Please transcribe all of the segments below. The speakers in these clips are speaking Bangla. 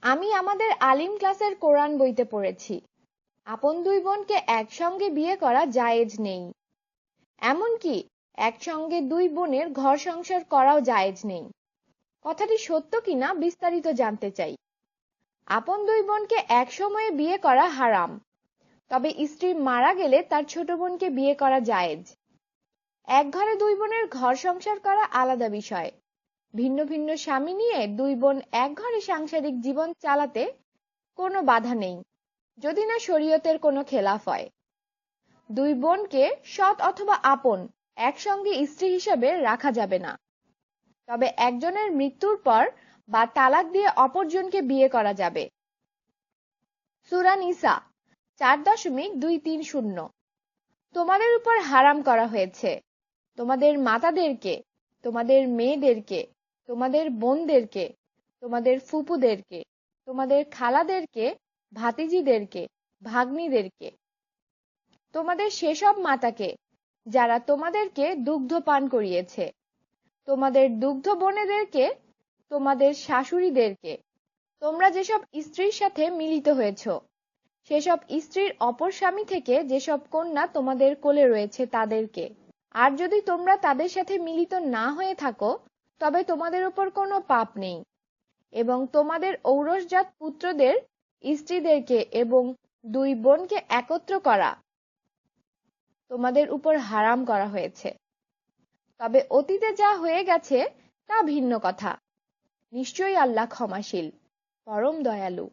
আমি আমাদের আলিম ক্লাসের কোরআন বইতে পড়েছি, আপন দুই বোনকে একসঙ্গে বিয়ে করা জায়েজ নেই। এমনকি একসঙ্গে দুই বোনের ঘর সংসার করাও জায়েজ নেই। কথাটি সত্য কিনা বিস্তারিত জানতে চাই। আপন দুই বোনকে একসময়ে বিয়ে করা হারাম, তবে স্ত্রী মারা গেলে তার ছোট বোনকে বিয়ে করা জায়েজ। এক ঘরে দুই বোনের ঘর সংসার করা আলাদা বিষয়। ভিন্ন ভিন্ন স্বামী নিয়ে দুই বোন এক ঘরে সাংসারিক জীবন চালাতে কোনো বাধা নেই, যদি না শরীয়তের কোনো খেলাফ হয়। দুই বোনকে সৎ অথবা আপন একসঙ্গে স্ত্রী হিসেবে রাখা যাবে না, তবে একজনের মৃত্যুর পর বা তালাক দিয়ে অপরজনকে বিয়ে করা যাবে। সূরা নিসা 4.230। তোমাদের উপর হারাম করা হয়েছে তোমাদের মাতাদেরকে, তোমাদের মেয়েদেরকে, তোমাদের বোনদেরকে, তোমাদের ফুপুদেরকে, তোমাদের খালাদেরকে, ভাতিজিদেরকে, ভাগ্নিদেরকে, তোমাদের সেসব মাতাকে যারা তোমাদেরকে দুগ্ধ পান করিয়েছে, তোমাদের দুগ্ধ বোনেদেরকে, তোমাদের শাশুড়িদেরকে, তোমরা যেসব স্ত্রীর সাথে মিলিত হয়েছ সেসব স্ত্রীর অপর স্বামী থেকে যেসব কন্যা তোমাদের কোলে রয়েছে তাদেরকে। আর যদি তোমরা তাদের সাথে মিলিত না হয়ে থাকো তবে তোমাদের উপর কোনো পাপ নেই, এবং তোমাদের ঔরসজাত পুত্রদের স্ত্রীদেরকে এবং দুই বোনকে একত্র করা তোমাদের উপর হারাম করা হয়েছে। তবে অতীতে যা হয়ে গেছে তা ভিন্ন কথা। নিশ্চয়ই আল্লাহ ক্ষমাশীল, পরম দয়ালু।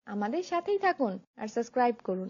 আমাদের সাথেই থাকুন আর সাবস্ক্রাইব করুন।